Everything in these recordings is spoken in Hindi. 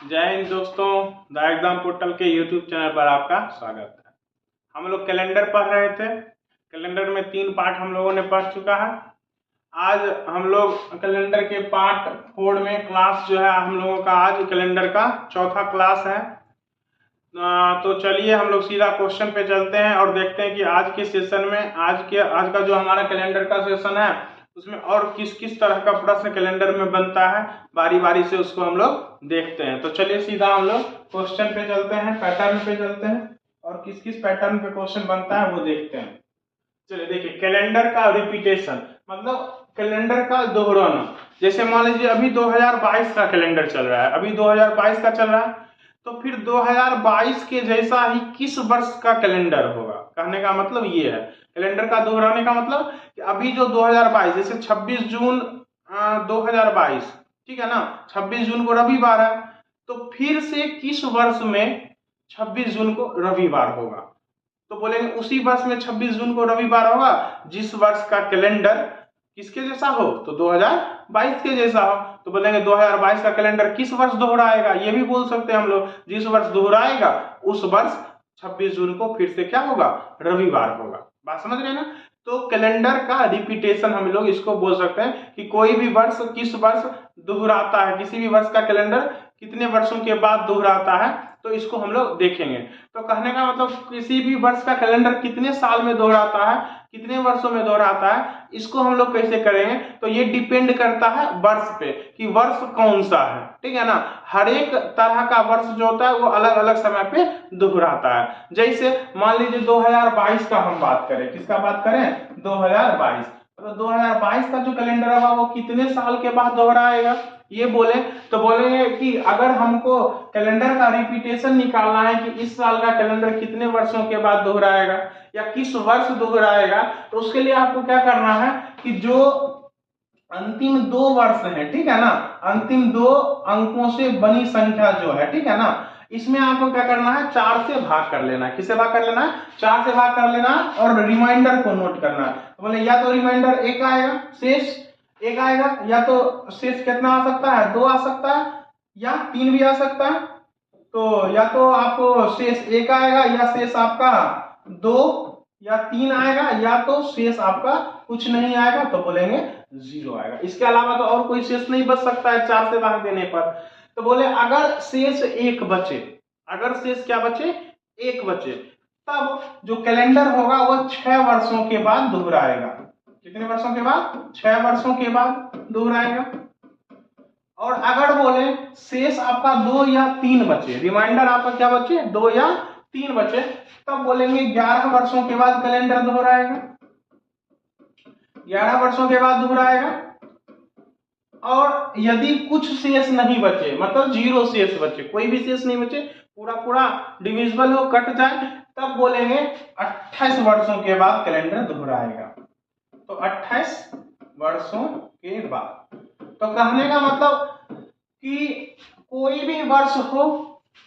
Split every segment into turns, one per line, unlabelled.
जय हिंद दोस्तों, द एग्जाम पोर्टल के यूट्यूब चैनल पर आपका स्वागत है। हम लोग कैलेंडर पढ़ रहे थे। कैलेंडर में 3 पार्ट हम लोगों ने पढ़ चुका है। आज हम लोग कैलेंडर के पार्ट 4 में क्लास जो है हम लोगों का आज कैलेंडर का चौथा क्लास है। तो चलिए हम लोग सीधा क्वेश्चन पे चलते हैं और देखते हैं कि आज के सेशन में आज का जो हमारा कैलेंडर का सेशन है उसमें और किस किस तरह का प्रश्न कैलेंडर में बनता है, बारी बारी से उसको हम लोग देखते हैं। तो चलिए सीधा हम लोग क्वेश्चन पे चलते हैं, पैटर्न पे चलते हैं और किस किस पैटर्न पे क्वेश्चन बनता है वो देखते हैं। चलिए देखिए, कैलेंडर का रिपीटेशन मतलब कैलेंडर का दोहराना। जैसे मान लीजिए अभी 2022 का कैलेंडर चल रहा है, अभी 2022 का चल रहा है, तो फिर 2022 के जैसा ही किस वर्ष का कैलेंडर होगा। कहने का मतलब ये है, कैलेंडर का दोहराने का मतलब कि अभी जो 2022 जैसे 26 जून 2022, ठीक है ना, 26 जून को रविवार है, तो फिर से किस वर्ष में 26 जून को रविवार होगा। तो बोलेंगे उसी वर्ष में 26 जून को रविवार होगा जिस वर्ष का कैलेंडर किसके जैसा हो, तो 2022 के जैसा हो। तो बोलेंगे 2022 का कैलेंडर किस वर्ष दोहराएगा, ये भी बोल सकते हैं हम लोग। जिस वर्ष दोहराएगा उस वर्ष 26 जून को फिर से क्या होगा, रविवार होगा। बात समझ रहे हैं ना। तो कैलेंडर का रिपीटेशन हम लोग इसको बोल सकते हैं कि कोई भी वर्ष किस वर्ष दोहराता है, किसी भी वर्ष का कैलेंडर कितने वर्षों के बाद दोहराता है, तो इसको हम लोग देखेंगे। तो कहने का मतलब किसी भी वर्ष का कैलेंडर कितने साल में दोहराता है, कितने वर्षों में दोहराता है, इसको हम लोग कैसे करेंगे। तो ये डिपेंड करता है वर्ष पे कि वर्ष कौन सा है, ठीक है ना। हर एक तरह का वर्ष जो होता है वो अलग अलग समय पे दोहराता है। जैसे मान लीजिए 2022 का हम बात करें, किसका बात करें, 2022। तो 2022 का जो कैलेंडर होगा वो कितने साल के बाद दोहराएगा, ये बोले तो बोलेंगे कि अगर हमको कैलेंडर का रिपीटेशन निकालना है कि इस साल का कैलेंडर कितने वर्षों के बाद दोहराएगा या किस वर्ष दोहराएगा, तो उसके लिए आपको क्या करना है कि जो अंतिम 2 वर्ष है, ठीक है ना, अंतिम 2 अंकों से बनी संख्या जो है, ठीक है ना, इसमें आपको क्या करना है, 4 से भाग कर लेना है। किससे भाग कर लेना है, 4 से भाग कर लेना है और रिमाइंडर को नोट करना है। तो बोले या तो रिमाइंडर 1 आएगा, शेष 1 आएगा, या तो शेष कितना आ सकता है, 2 आ सकता है या 3 भी आ सकता है। तो या तो आपको शेष 1 आएगा या शेष आपका 2 या 3 आएगा, या तो शेष आपका कुछ नहीं आएगा, तो बोलेंगे 0 आएगा। इसके अलावा तो और कोई शेष नहीं बच सकता है 4 से भाग देने पर। तो बोले अगर शेष 1 बचे, अगर शेष क्या बचे, 1 बचे, तब जो कैलेंडर होगा वो 6 वर्षों के बाद दोहराएगा। कितने वर्षों के बाद, 6 वर्षों के बाद दोहराएगा। और अगर बोले शेष आपका 2 या 3 बचे, रिमाइंडर आपका क्या बचे, 2 या 3 बचे, तब बोलेंगे 11 वर्षों के बाद कैलेंडर दोहराएगा। 11 वर्षों के बाद दोहराएगा। और यदि कुछ शेष नहीं बचे, मतलब 0 शेष बचे, कोई भी शेष नहीं बचे, पूरा पूरा डिविजिबल हो, कट जाए, तब बोलेंगे 28 वर्षों के बाद कैलेंडर दोहराएगा। तो 28 वर्षों के बाद। तो कहने का मतलब कि कोई भी वर्ष हो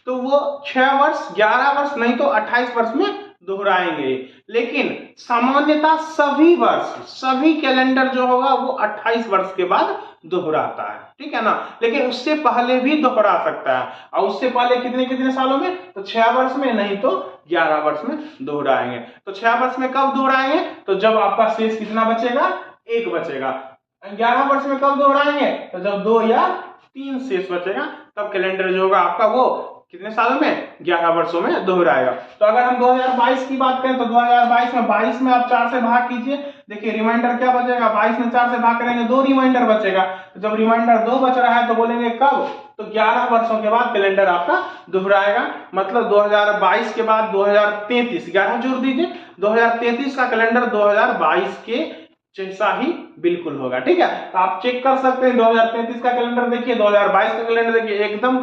तो वो 6 वर्ष, 11 वर्ष, नहीं तो 28 वर्ष में दोहराएंगे। लेकिन सामान्यतः सभी वर्ष, सभी कैलेंडर जो होगा वो 28 वर्ष के बाद दोहराता है, ठीक है ना। लेकिन उससे पहले भी दोहरा सकता है, और उससे पहले कितने कितने सालों में, तो 6 वर्ष में, नहीं तो 11 वर्ष में दोहराएंगे। तो 6 वर्ष में कब दोहराएंगे, तो जब आपका शेष कितना बचेगा, 1 बचेगा। 11 वर्ष में कब दोहराएंगे, तो जब 2 या 3 शेष बचेगा, तब कैलेंडर जो होगा आपका वो कितने सालों में, 11 वर्षों में दोहराएगा। तो अगर हम 2022 की बात करें तो 2022 में 22 में आप 4 से भाग कीजिए, देखिए रिमाइंडर क्या बचेगा, 22 में 4 से भाग करेंगे 2 रिमाइंडर बचेगा। तो जब रिमाइंडर 2 बच रहा है तो बोलेंगे कब, तो 11 वर्षों के बाद कैलेंडर आपका दोहराएगा। मतलब 2022 के बाद 2033, 11 जोड़ दीजिए, 2033 का कैलेंडर 2022 के जैसा ही बिल्कुल होगा, ठीक है। तो आप चेक कर सकते हैं 2033 का कैलेंडर देखिए, 2022 का कैलेंडर देखिए, एकदम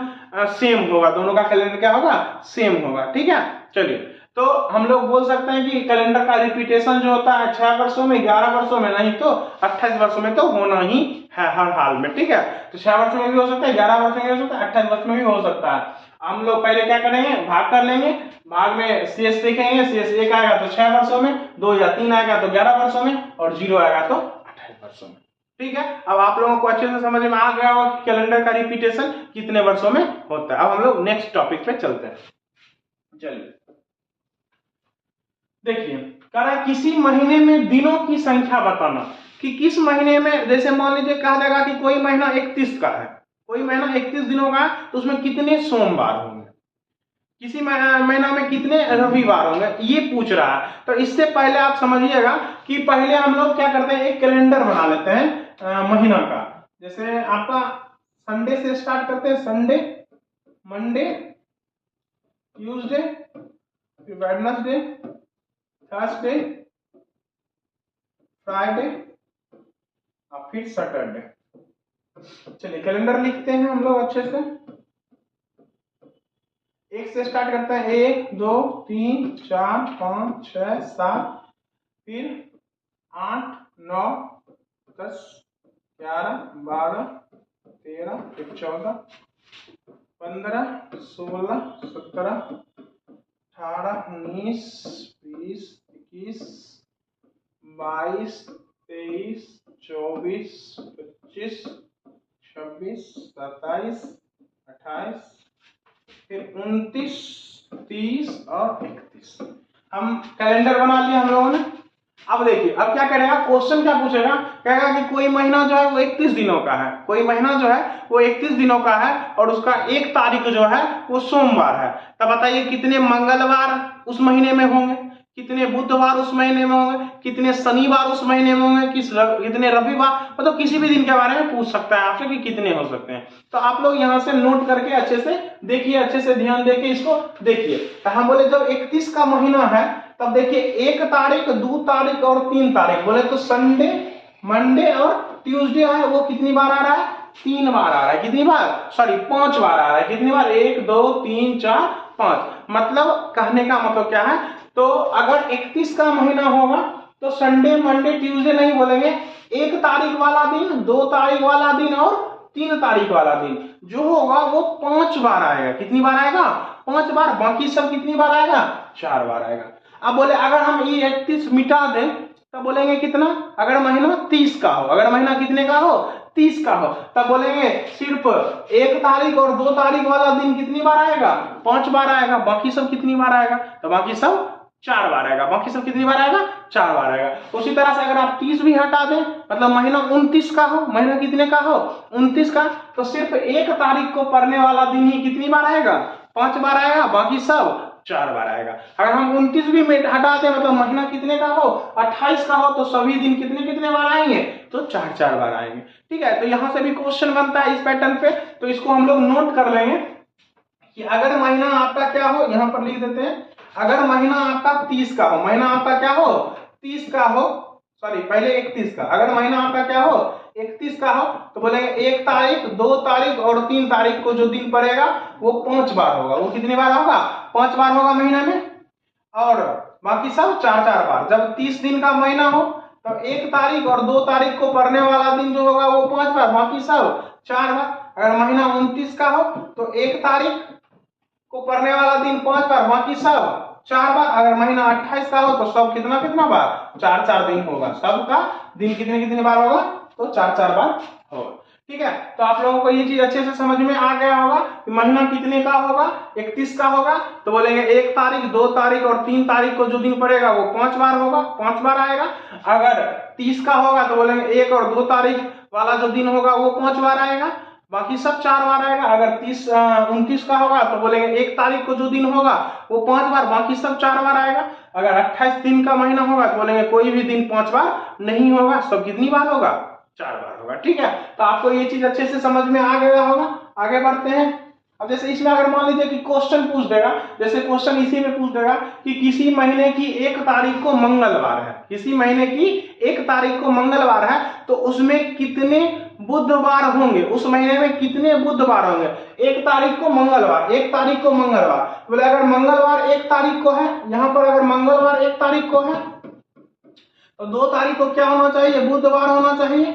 सेम होगा, दोनों का कैलेंडर क्या होगा, सेम होगा, ठीक है। चलिए, तो हम लोग बोल सकते हैं कि कैलेंडर का रिपीटेशन जो होता है 6 वर्षों में, 11 वर्षों में, नहीं तो 28 वर्षों में तो होना ही है हर हाल में, ठीक है। तो 6 वर्षों में भी हो सकता है, 11 वर्षों में भी हो सकता है, 28 वर्ष में भी हो सकता है। हम लोग पहले क्या करेंगे, भाग कर लेंगे, भाग में शेष देखेंगे, शेष 1 आएगा तो 6 वर्षों में, 2 या 3 आएगा तो 11 वर्षों में, और 0 आएगा तो 28 वर्षों में। ठीक है, अब आप लोगों को अच्छे से समझ में आ गया होगा कि कैलेंडर का रिपीटेशन कितने वर्षों में होता है। अब हम लोग नेक्स्ट टॉपिक पे चलते हैं। चलिए देखिए, कह रहा है किसी महीने में दिनों की संख्या बताना, कि किस महीने में, जैसे मान लीजिए कहा जाएगा कि कोई महीना 31 का है, कोई महीना 31 दिनों का है, तो उसमें कितने सोमवार होंगे, किसी महीना में कितने रविवार होंगे, ये पूछ रहा है। तो इससे पहले आप समझिएगा कि पहले हम लोग क्या करते हैं, एक कैलेंडर बना लेते हैं महीना का। जैसे आपका संडे से स्टार्ट करते हैं, Sunday, Monday, Tuesday, Wednesday, Thursday, Friday और फिर सैटरडे। चलिए कैलेंडर लिखते हैं हम लोग अच्छे से। एक से स्टार्ट करते हैं, 1 2 3 4 5 6 7, फिर 8 9 10 11 12 13, फिर 14 15 16 17 18 19 20 21 22 23 24 25 26 27 28, फिर 29 30 और 31। हम कैलेंडर बना लिया हम लोगों ने। अब देखिए, अब क्या करेगा, क्वेश्चन क्या पूछेगा, कहेगा कि कोई महीना जो है वो 31 दिनों का है, कोई महीना जो है वो 31 दिनों का है और उसका 1 तारीख जो है वो सोमवार है। तब बताइए कितने मंगलवार उस महीने में होंगे, कितने बुधवार उस महीने में होंगे, कितने शनिवार उस महीने में होंगे, कितने रविवार, मतलब किसी भी दिन के बारे में पूछ सकता है आपसे कि कितने हो सकते हैं। तो आप लोग यहाँ से नोट करके अच्छे से देखिए, अच्छे से ध्यान देके इसको देखिए। तो हम बोले जब 31 का महीना है, तब देखिए 1 तारीख, 2 तारीख और 3 तारीख, बोले तो संडे, मंडे और ट्यूसडे है, वो कितनी बार आ रहा है, 3 बार आ रहा है। कितनी बार, सॉरी 5 बार आ रहा है। कितनी बार, 1 2 3 4 5। मतलब कहने का मतलब क्या है, तो अगर 31 का महीना होगा तो संडे मंडे ट्यूसडे नहीं बोलेंगे, 1 तारीख वाला दिन, 2 तारीख वाला दिन और 3 तारीख वाला दिन जो होगा वो 5 बार आएगा। कितनी बार आएगा, 5 बार। बाकी सब कितनी बार आएगा, 4 बार आएगा। अब बोले अगर हम ये 31 मिटा दें तब बोलेंगे कितना, अगर महीना 30 का हो, अगर महीना कितने का हो, 30 का हो, तब बोलेंगे सिर्फ 1 तारीख और 2 तारीख वाला दिन कितनी बार आएगा, 5 बार आएगा। बाकी सब कितनी बार आएगा, तो बाकी सब 4 बार आएगा। बाकी सब कितनी बार आएगा, 4 बार आएगा। उसी तरह से अगर आप 30 भी हटा दें, मतलब महीना 29 का हो, महीना कितने का हो, 29 का, तो सिर्फ 1 तारीख को पड़ने वाला दिन ही कितनी बार आएगा, 5 बार आएगा। बाकी सब 4 बार आएगा। अगर हम 29 भी हटा दें, मतलब महीना कितने का हो, 28 का हो, तो सभी दिन कितने कितने बार आएंगे, तो 4 4 बार आएंगे। ठीक है, तो यहां से भी क्वेश्चन बनता है इस पैटर्न पे, तो इसको हम लोग नोट कर लेंगे कि अगर महीना आपका क्या हो, यहां पर लिख देते हैं, अगर महीना आपका 30 का हो, महीना आपका क्या हो, 30 का हो, सॉरी पहले 31 का, अगर महीना आपका क्या हो, 31 का हो, तो बोलेंगे 1 तारीख, 2 तारीख और 3 तारीख को जो दिन पड़ेगा वो 5 बार होगा। वो कितनी बार होगा, 5 बार होगा महीना में, और बाकी सब 4 4 बार। जब 30 दिन का महीना हो तो 1 तारीख और 2 तारीख को पड़ने वाला दिन जो होगा वो 5 बार, बाकी सब 4 बार। अगर महीना 29 का हो तो 1 तारीख को पड़ने वाला दिन 5 बार, बाकी सब 4 बार। अगर महीना 28 का हो तो सब कितना कितना बार, 4 4 दिन होगा। सबका दिन कितने कितने बार होगा, तो 4 4 बार होगा। ठीक है, तो आप लोगों को ये चीज अच्छे से समझ में आ गया होगा कि महीना कितने का होगा, 31 का होगा, तो बोलेंगे 1 तारीख, 2 तारीख और 3 तारीख को जो दिन पड़ेगा वो 5 बार होगा, 5 बार आएगा। अगर 30 का होगा तो बोलेंगे 1 और 2 तारीख वाला जो दिन होगा वो 5 बार आएगा, बाकी सब 4 बार आएगा। अगर 29 का होगा तो बोलेंगे 1 तारीख को जो दिन होगा वो 5 बार, बाकी सब 4 बार आएगा। अगर 28 दिन का महीना होगा तो बोलेंगे कोई भी दिन 5 बार नहीं होगा, सब कितनी बार होगा, 4 बार होगा। ठीक है, तो आपको ये चीज अच्छे से समझ में आ गया होगा। आगे बढ़ते हैं। अब जैसे इसमें अगर मान लीजिए कि क्वेश्चन पूछ देगा, जैसे क्वेश्चन इसी में पूछ देगा कि किसी महीने की 1 तारीख को मंगलवार है, किसी महीने की 1 तारीख को मंगलवार है, तो उसमें कितने बुधवार होंगे, उस महीने में कितने बुधवार होंगे। 1 तारीख को मंगलवार, 1 तारीख को मंगलवार, बोले अगर मंगलवार 1 तारीख को है, यहां पर अगर मंगलवार 1 तारीख को है तो 2 तारीख को क्या होना चाहिए, बुधवार होना चाहिए।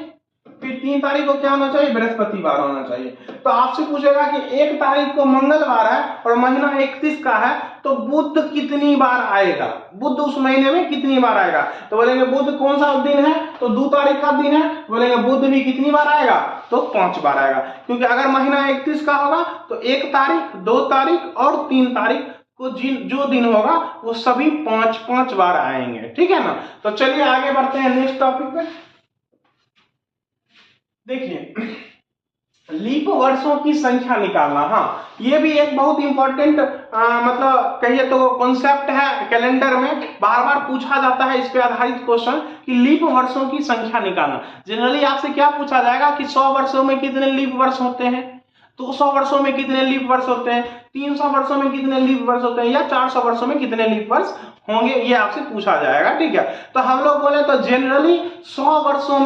फिर 3 तारीख को क्या होना चाहिए, बृहस्पतिवार होना चाहिए। तो आपसे पूछेगा कि 1 तारीख को मंगलवार है और महीना 31 का है, तो बुध कितनी बार आएगा, बुध उस महीने में कितनी बार आएगा। तो बोलेंगे बुध कौन सा दिन है, तो 2 तारीख का दिन है, बोलेंगे बुध भी कितनी बार आएगा, तो 5 बार आएगा। क्योंकि अगर महीना 31 का होगा तो 1 तारीख, 2 तारीख और 3 तारीख को जो दिन होगा वो सभी 5-5 बार आएंगे, ठीक है ना। तो चलिए आगे बढ़ते हैं नेक्स्ट टॉपिक पे। देखिए लीप वर्षों की संख्या निकालना, हाँ ये भी एक बहुत इंपॉर्टेंट मतलब कहिए तो कॉन्सेप्ट है, कैलेंडर में बार बार पूछा जाता है इस पे आधारित क्वेश्चन कि लीप वर्षों की संख्या निकालना। जनरली आपसे क्या पूछा जाएगा कि 100 वर्षों में कितने लीप वर्ष होते हैं, 200 वर्षों में कितने लीप वर्ष होते हैं, 300 वर्षों में कितने लीप वर्ष होते हैं, या 400 वर्षों में कितने लीप वर्ष होंगे, ये आपसे पूछा जाएगा, ठीक है। तो हम लोग बोले तो जनरली 100 वर्षों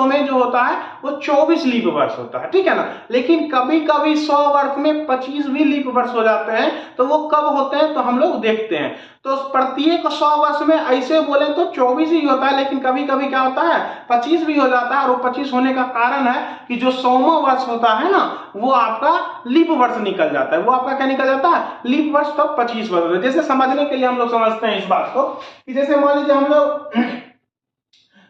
में जो होता है वो 24 लीप वर्ष होता है, ठीक है ना। लेकिन कभी कभी 100 वर्ष में 25 भी लीप वर्ष हो जाते हैं, तो वो कब होते हैं तो हम लोग देखते हैं। तो प्रत्येक 100 वर्ष में ऐसे बोले तो 24 ही होता है, लेकिन कभी कभी क्या होता है 25 भी हो जाता है। और 25 होने का कारण है कि जो 100वां वर्ष होता है ना वो आपका लीप वर्ष निकल जाता है, वो आपका क्या निकल जाता है, लीप वर्ष, तब 25 वर्ष होता है। जैसे समझने के लिए हम लोग समझते हैं इस बात को कि जैसे मान लीजिए हम लोग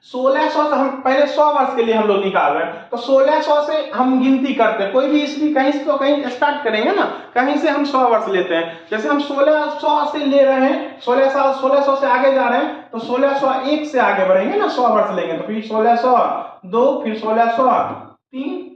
1600 से हम पहले 100 वर्ष के लिए हम लोग निकाल रहे हैं, तो 1600 से हम गिनती करते हैं, कोई भी ईस्वी कहीं से तो कहीं स्टार्ट करेंगे ना, कहीं से हम 100 वर्ष लेते हैं। जैसे हम 1600 से ले रहे हैं, 1600 से आगे जा रहे हैं, तो 1601 से आगे बढ़ेंगे ना, 100 वर्ष लेंगे, तो फिर 1602, फिर 1603,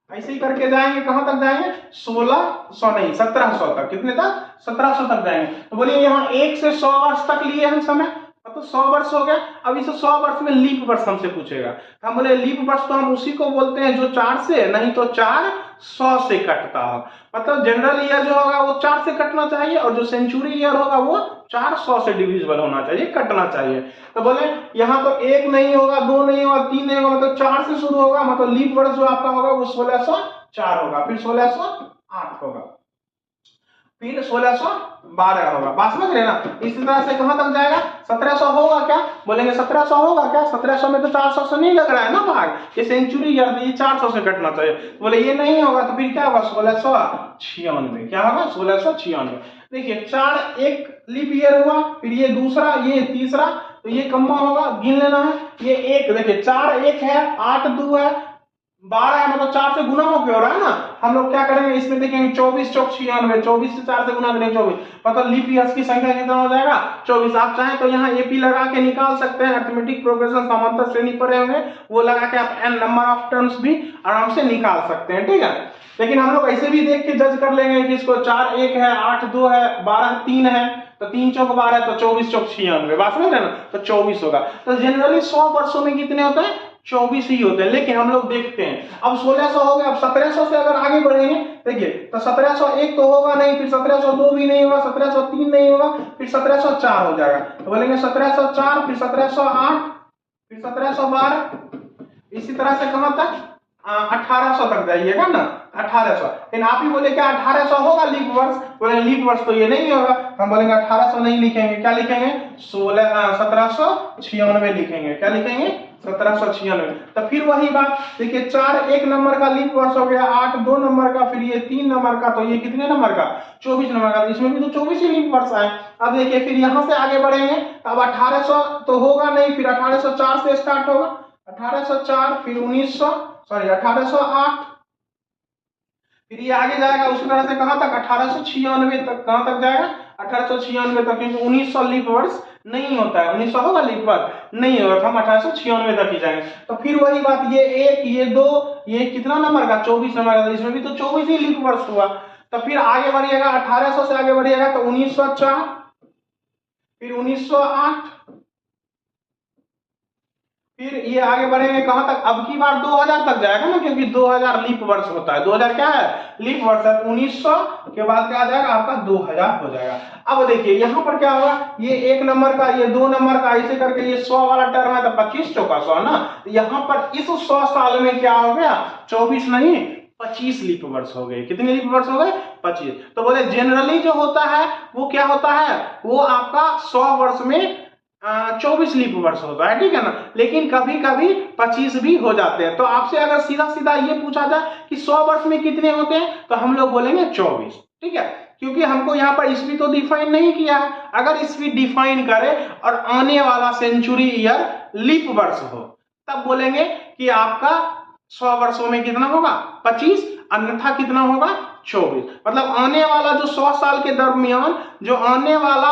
ऐसे ही करके जाएंगे, कहां तक जाएंगे, 1600 नहीं 1700 तक, कितने तक, 1700 तक जाएंगे। तो बोलिए यहाँ 1 से 100 वर्ष तक लिए हम समय, तो 100 वर्ष हो गया। अब इस 100 वर्ष में लीप वर्ष हमसे पूछेगा, तो हम बोले लीप वर्ष तो हम उसी को बोलते हैं जो 4 से, नहीं तो 400 से कटता हो। मतलब जनरल ईयर जो होगा वो 4 से कटना चाहिए, और जो सेंचुरी ईयर होगा वो 400 से डिविजिबल होना चाहिए, कटना चाहिए। तो बोले यहाँ तो 1 नहीं होगा, 2 नहीं होगा, 3 नहीं होगा, मतलब 4 से शुरू होगा, मतलब लीप वर्ष जो आपका होगा वो 1604 होगा, फिर 1608 होगा, फिर 1612 होगा। बात समझ रहे ना। इसी तरह से कहां तक जाएगा, 1700 होगा क्या, बोलेंगे 1700 होगा क्या, 1700 में तो 400 से नहीं लग रहा है ना भाग, ये सेंचुरी ईयर, ये 400 से कटना चाहिए। बोले ये नहीं होगा, तो फिर क्या होगा, 1696, क्या होगा, 1696। देखिए 4 एक लीप ईयर हुआ, फिर ये दूसरा, ये तीसरा, तो ये कम्मा होगा, गिन लेना है। ये 1 देखिए 4 1 है, 8 2 है, 12 है, मतलब 4 से गुना होके हो रहा है ना। हम लोग क्या करेंगे इसमें, देखेंगे 24 चौक 96, 24 से 4 से गुना करेंगे 24, मतलब लीप ईयर्स की संख्या कितना हो जाएगा, 24। आप चाहें तो यहाँ एपी लगा के निकाल सकते हैं, अरिथमेटिक प्रोग्रेशन समांतर श्रेणी पढ़े होंगे, वो लगा के आप एन नंबर ऑफ टर्म्स भी आराम से निकाल सकते हैं, ठीक है। लेकिन हम लोग ऐसे भी देख के जज कर लेंगे कि इसको 4 1 है, 8 2 है, 12 3 है, तो 3 चौक 12, तो 24 चौक 96, बात समझ रहे ना, तो 24 होगा। तो जनरली 100 वर्षों में कितने होते हैं, 24 ही होते हैं। लेकिन हम लोग देखते हैं अब 1600 हो गया, अब 1700 से अगर आगे बढ़ेंगे, देखिए तो 1701 तो होगा नहीं, फिर 1702 भी नहीं होगा, 1703 नहीं होगा, फिर 1704 हो जाएगा। तो बोलेंगे 1704, फिर 1708, फिर 1712, इसी तरह से कहां तक, 1800 तक जाइएगा ना, 1800। लेकिन आप ही बोले क्या 1800 होगा लीप वर्ष, बोले लीप वर्ष तो ये नहीं होगा, हम बोलेंगे 1800 नहीं लिखेंगे, क्या लिखेंगे, 1796 लिखेंगे, क्या लिखेंगे, 1796। तो फिर वही बात, देखिए 4 1 नंबर का लीप वर्ष हो गया, 8 2 नंबर का, फिर ये 3 नंबर का, तो ये कितने नंबर का, 24 नंबर का, इसमें भी तो 24 ही लीप वर्ष आए। अब देखिए फिर यहां से आगे बढ़ेंगे, अब 1800 तो होगा नहीं, फिर 1804 से स्टार्ट होगा, 1804, फिर 1808, फिर ये आगे जाएगा उसी तरह से कहां तक, 1896 तक, कहां तक जाएगा, 1896 तक, क्योंकि 1900 लीप वर्ष नहीं होता है, 1900 होगा लीप वर्ष नहीं होगा, तो हम 1896 तक ही जाएंगे। तो फिर वही बात, ये 1 ये 2 ये कितना नंबर का, 24 नंबर का, इसमें भी तो 24 ही लीप वर्ष हुआ। तो फिर आगे बढ़िएगा, 1800 से आगे बढ़िएगा तो 1904, फिर 1908, फिर ये आगे बढ़ेंगे कहां तक, अब की बार 2000 तक जाएगा ना, क्योंकि 2000 लीप वर्ष होता है, 2000 क्या है, लीप वर्ष है। 1900 के बाद क्या आ जाएगा आपका, 2000 हो जाएगा। अब देखिए यहाँ पर क्या होगा, ये 1 नंबर का, ये 2 नंबर का, ऐसे करके ये 100 वाला टर्म है, तो 25 चौका 100 ना, तो यहाँ पर इस 100 साल में क्या हो गया, 24 नहीं 25 लीप वर्ष हो गए। कितने लीप वर्ष हो गए, 25। तो बोले जनरली जो होता है वो क्या होता है, वो आपका 100 वर्ष में 24 लीप वर्ष होता है, ठीक है ना। लेकिन कभी कभी 25 भी हो जाते हैं। तो आपसे अगर सीधा सीधा ये पूछा जाए कि 100 वर्ष में कितने होते हैं, तो हम लोग बोलेंगे 24, ठीक है। क्योंकि हमको यहाँ पर ईस्वी तो डिफाइन नहीं किया है। अगर ईस्वी डिफाइन करे और आने वाला सेंचुरी ईयर लीप वर्ष हो, तब बोलेंगे कि आपका 100 वर्षों में कितना होगा 25, अन्यथा कितना होगा 24। मतलब आने वाला जो 100 साल के दरमियान जो आने वाला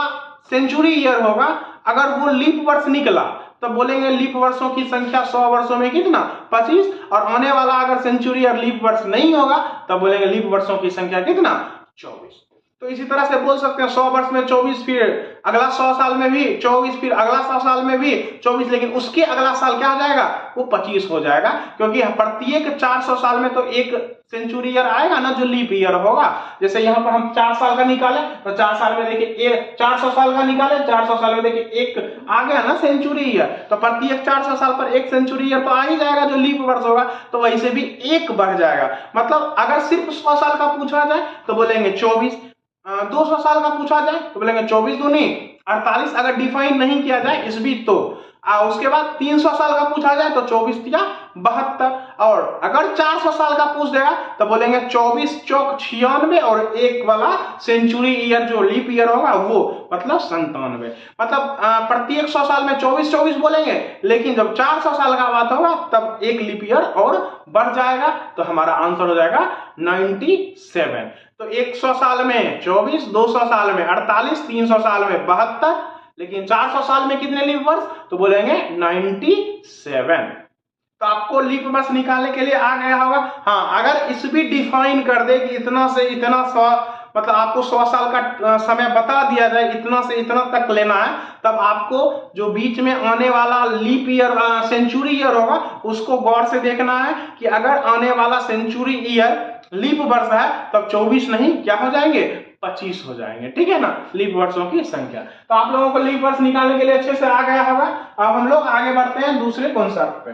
सेंचुरी ईयर होगा, अगर वो लीप वर्ष निकला तो बोलेंगे लीप वर्षों की संख्या 100 वर्षों में कितना 25, और आने वाला अगर सेंचुरी ईयर लीप वर्ष नहीं होगा तब बोलेंगे लीप वर्षों की संख्या कितना 24। तो इसी तरह से बोल सकते हैं 100 वर्ष में 24, फिर अगला 100 साल में भी 24, फिर अगला 100 साल में भी 24, लेकिन उसके अगला साल क्या हो जाएगा, वो 25 हो जाएगा। क्योंकि प्रत्येक 400 साल में तो एक सेंचुरी ईयर आएगा ना जो लीप ईयर होगा। जैसे यहाँ पर हम 4 साल का निकाले तो 4 साल में देखिए 400 साल का निकाले, 400 साल में देखिए एक आ गया ना सेंचुरी ईयर, तो प्रत्येक 400 साल पर एक सेंचुरी ईयर तो आ ही जाएगा जो लीप वर्ष होगा। तो वैसे भी एक बढ़ जाएगा। मतलब अगर सिर्फ 100 साल का पूछा जाए तो बोलेंगे 24, 200 साल का पूछा जाए तो बोलेंगे 24 दूनी 48, अगर डिफाइन नहीं किया जाए इस बीच तो। उसके बाद 300 साल का पूछा जाए तो 24 या 72, और अगर 400 साल का पूछ देगा तो बोलेंगे 24 चौक 96, और एक वाला सेंचुरी ईयर जो लीप ईयर होगा वो मतलब 97। मतलब प्रत्येक 100 साल में 24 बोलेंगे, लेकिन जब 400 साल का बात होगा तब एक लीप ईयर और बढ़ जाएगा, तो हमारा आंसर हो जाएगा 97। तो 100 साल में 24, 200 साल में 48, 300 साल में 72, लेकिन 400 साल में कितने लीप वर्ष, तो बोलेंगे 97। तो आपको लीप वर्ष निकालने के लिए आ गया होगा। हाँ, अगर इस भी डिफाइन कर दे कि इतना से इतना 100, मतलब आपको 100 साल का समय बता दिया जाए, इतना से इतना तक लेना है, तब आपको जो बीच में आने वाला लीप ईयर सेंचुरी ईयर होगा उसको गौर से देखना है कि अगर आने वाला सेंचुरी ईयर लीप वर्ष है तब 24 नहीं क्या हो जाएंगे 25 हो जाएंगे, ठीक है ना, लीप वर्षों की संख्या। तो आप लोगों को लीप वर्ष निकालने के लिए अच्छे से आ गया होगा। अब हम लोग आगे बढ़ते हैं दूसरे कॉन्सेप्ट पे।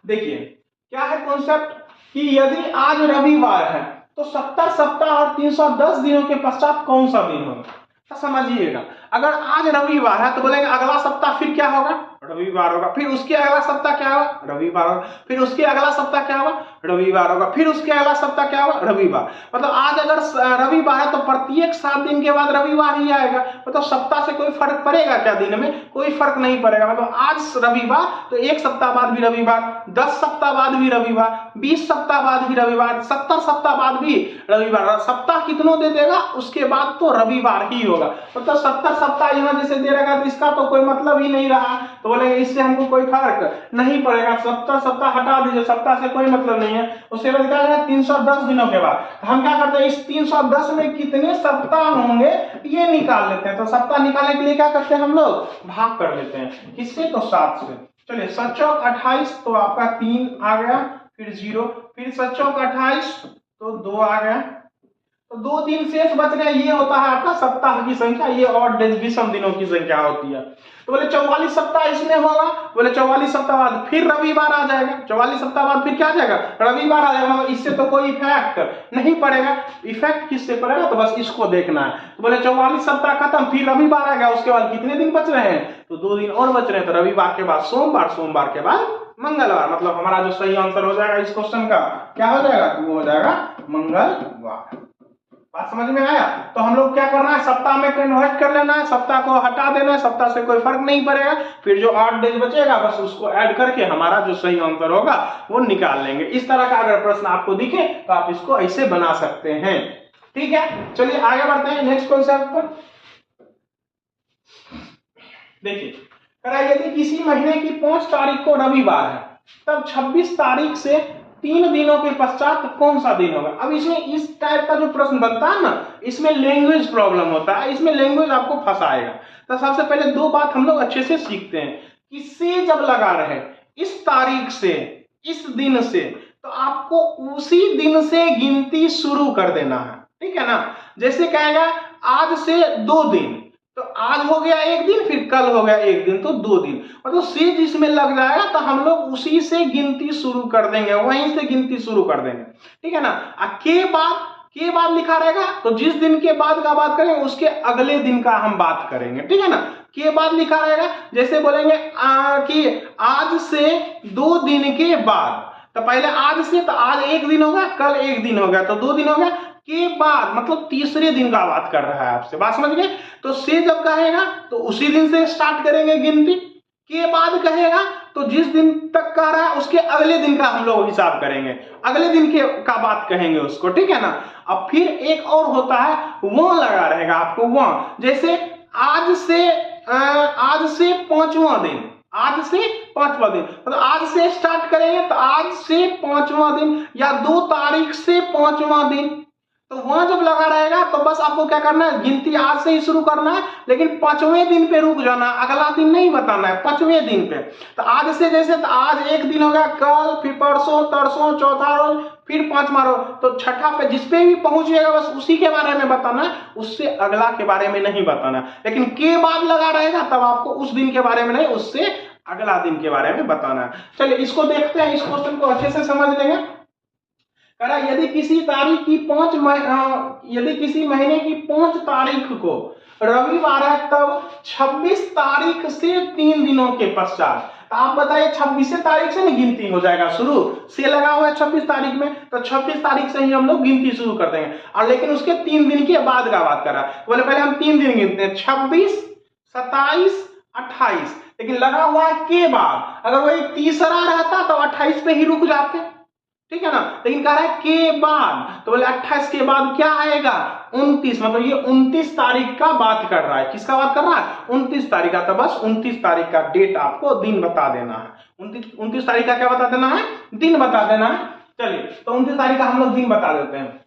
देखिए क्या है कॉन्सेप्ट कि यदि आज रविवार है तो 70 सप्ताह और 310 दिनों के पश्चात कौन सा दिन होगा। तो समझिएगा, अगर आज रविवार है तो बोलेंगे अगला सप्ताह फिर क्या होगा, रविवार होगा। फिर उसके अगला सप्ताह क्या होगा, रविवार होगा। फिर उसके अगला सप्ताह क्या होगा, रविवार होगा। फिर उसके अगला सप्ताह क्या होगा, रविवार। मतलब आज अगर रविवार है तो प्रत्येक 7 दिन के बाद रविवार ही आएगा। मतलब सप्ताह से कोई फर्क पड़ेगा क्या, दिन में कोई फर्क नहीं पड़ेगा। मतलब आज रविवार तो एक सप्ताह बाद भी रविवार, 10 सप्ताह बाद भी रविवार, 20 सप्ताह बाद भी रविवार, 70 सप्ताह बाद भी रविवार। सप्ताह कितनों दे देगा उसके बाद तो रविवार ही होगा। मतलब 70 सप्ताह यहाँ जैसे दे रहेगा तो इसका तो कोई मतलब ही नहीं रहा, तो बोलेंगे इससे हमको कोई फर्क नहीं पड़ेगा। 70 सप्ताह हटा दीजिए, सप्ताह से कोई मतलब नहीं है। उसके बाद क्या है 310 दिनों के बाद हम क्या करते हैं, इस 310 में कितने सप्ताह होंगे ये निकाल लेते हैं। तो सप्ताह निकालने के लिए क्या करते हैं हम लोग, भाग कर लेते हैं। किससे, तो 7 से। चलिए 7 चौक 28, तो आपका 3 आ गया, फिर 0, फिर 7 चौक 28 तो 2 आ गया, तो 2 दिन शेष बच गए। ये होता है आपका सप्ताह की संख्या, ये और विषम दिनों की संख्या होती है। तो बोले 44 सप्ताह इसमें होगा, बोले 44 सप्ताह बाद फिर रविवार आ जाएगा। 44 सप्ताह बाद फिर क्या आ जाएगा, रविवार आ जाएगा। इससे तो कोई इफेक्ट नहीं पड़ेगा। इफेक्ट किससे पड़ेगा, तो बस इसको देखना है। तो बोले 44 सप्ताह खत्म, फिर रविवार आ गया। उसके बाद कितने दिन बच रहे हैं, तो 2 दिन और बच रहे हैं। तो रविवार के बाद सोमवार, सोमवार के बाद मंगलवार। मतलब हमारा जो सही आंसर हो जाएगा इस क्वेश्चन का क्या हो जाएगा, तो वो हो जाएगा मंगलवार। बात समझ में आया। तो हम लोग क्या करना है, सप्ताह में कन्वर्ट कर लेना है, सप्ताह को हटा देना है, सप्ताह से कोई फर्क नहीं पड़ेगा। फिर जो 8 डेज बचेगा बस उसको ऐड करके हमारा जो सही आंसर होगा वो निकाल लेंगे। इस तरह का अगर प्रश्न आपको दिखे तो आप इसको ऐसे बना सकते हैं, ठीक है। चलिए आगे बढ़ते हैं नेक्स्ट कॉन्सेप्ट पर। देखिए यदि किसी महीने की 5 तारीख को रविवार है तब 26 तारीख से 3 दिनों के पश्चात कौन सा दिन होगा। अब इसमें इस टाइप का जो प्रश्न बनता है ना, इसमें लैंग्वेज प्रॉब्लम होता है, इसमें लैंग्वेज आपको फंसाएगा। तो सबसे पहले 2 बात हम लोग अच्छे से सीखते हैं कि से जब लगा रहे इस तारीख से, इस दिन से, तो आपको उसी दिन से गिनती शुरू कर देना है, ठीक है ना। जैसे कहेगा आज से 2 दिन, तो आज हो गया 1 दिन, फिर कल हो गया 1 दिन, तो 2 दिन। मतलब से जिसमें लग जाएगा तो हम लोग उसी से गिनती शुरू कर देंगे, वहीं से गिनती शुरू कर देंगे, ठीक है ना। के बाद के बाद लिखा रहेगा तो जिस दिन के बाद का बात करेंगे उसके अगले दिन का हम बात करेंगे, ठीक है ना। के बाद लिखा रहेगा, जैसे बोलेंगे कि आज से 2 दिन के बाद, तो पहले आज से, तो आज 1 दिन हो गया, कल 1 दिन हो गया, तो 2 दिन हो गया। के बाद मतलब तीसरे दिन का बात कर रहा है आपसे, बात समझ गए। तो से जब कहेगा तो उसी दिन से स्टार्ट करेंगे गिनती। के बाद कहेगा तो जिस दिन तक कह रहा है उसके अगले दिन का हम लोग हिसाब करेंगे, अगले दिन के का बात कहेंगे उसको, ठीक है ना। अब फिर एक और होता है वहां लगा रहेगा आपको, वहां जैसे आज से 5वां दिन, आज से 5वां दिन, मतलब आज से स्टार्ट करेंगे तो आज से 5वां दिन, या 2 तारीख से 5वां दिन, तो वहां जब लगा रहेगा तो बस आपको क्या करना है, गिनती आज से ही शुरू करना है, लेकिन 5वें दिन पे रुक जाना, अगला दिन नहीं बताना है, 5वें दिन पे। तो आज से जैसे, तो आज 1 दिन हो गया, कल, फिर परसों, तरसों, चौथा रोज, फिर 5वां रोज, तो छठा पे जिस पे भी पहुंचिएगा बस उसी के बारे में बताना है, उससे अगला के बारे में नहीं बताना। लेकिन के बाद लगा रहेगा तब आपको उस दिन के बारे में नहीं, उससे अगला दिन के बारे में बताना है। चलिए इसको देखते हैं, इस क्वेश्चन को अच्छे से समझ लेंगे। यदि किसी महीने की 5 तारीख को रविवार है तब 26 तारीख से 3 दिनों के पश्चात, तो आप बताइए 26 तारीख से नहीं गिनती हो जाएगा शुरू, से लगा हुआ है 26 तारीख में, तो 26 तारीख से ही हम लोग गिनती शुरू कर देंगे। और लेकिन उसके 3 दिन के बाद का बात कर रहा है, बोले पहले हम 3 दिन गिनते हैं, 26, 27, 28, लेकिन लगा हुआ है के बाद, अगर वही तीसरा रहता तो 28 पे ही रुक जाते, ठीक है ना। लेकिन कह रहा है के बाद, तो बोले 28 के बाद क्या आएगा, 29, मतलब ये 29 तारीख का बात कर रहा है। किसका बात कर रहा है, 29 तारीख का। तो बस 29 तारीख का डेट आपको दिन बता देना है, 29 तारीख का क्या बता देना है, दिन बता देना है। चलिए तो 29 तारीख का हम लोग दिन बता देते हैं।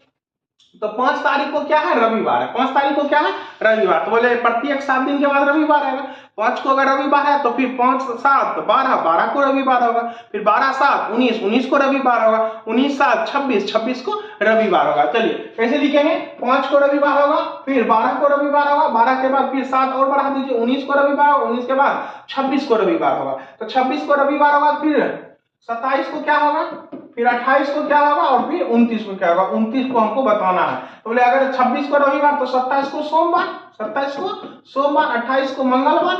तो 5 तारीख को क्या है, रविवार है, 5 तारीख को क्या है, रविवार। तो बोले प्रत्येक 7 दिन के बाद रविवार आएगा। 5 को अगर रविवार है तो फिर 5, 7, 12, 12 को रविवार होगा, फिर 12, 7, 19, 19 को रविवार होगा, 19, 7, 26, 26 को रविवार होगा। चलिए कैसे लिखेंगे, 5 को रविवार होगा, फिर 12 को रविवार होगा, 12 के बाद फिर 7 और बढ़ा दीजिए, 19 को रविवार होगा, 19 के बाद 26 को रविवार होगा। तो 26 को रविवार होगा, फिर 27 को क्या होगा, फिर 28 को क्या होगा, और फिर 29 को क्या होगा, 29 को हमको बताना है। तो बोले अगर 26 को रविवार तो 27 को सोमवार, 27 को सोमवार, 28 को मंगलवार,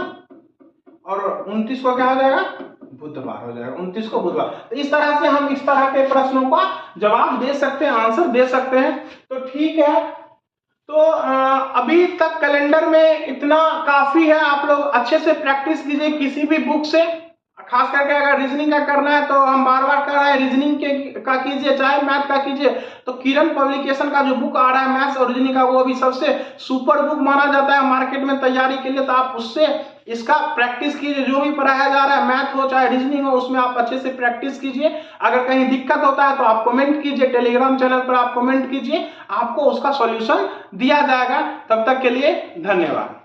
और 29 को क्या हो जाएगा, बुधवार हो जाएगा, 29 को बुधवार। तो इस तरह से हम इस तरह के प्रश्नों का जवाब दे सकते हैं, आंसर दे सकते हैं। तो ठीक है, तो अभी तक कैलेंडर में इतना काफी है, आप लोग अच्छे से प्रैक्टिस कीजिए किसी भी बुक से। खास करके अगर रीजनिंग का करना है तो हम बार बार कर रहे हैं, रीजनिंग के का कीजिए चाहे मैथ का कीजिए, तो किरण पब्लिकेशन का जो बुक आ रहा है मैथ्स और रीजनिंग का, वो अभी सबसे सुपर बुक माना जाता है मार्केट में तैयारी के लिए। तो आप उससे इसका प्रैक्टिस कीजिए, जो भी पढ़ाया जा रहा है, मैथ हो चाहे रीजनिंग हो, उसमें आप अच्छे से प्रैक्टिस कीजिए। अगर कहीं दिक्कत होता है तो आप कमेंट कीजिए, टेलीग्राम चैनल पर आप कमेंट कीजिए, आपको उसका सॉल्यूशन दिया जाएगा। तब तक के लिए धन्यवाद।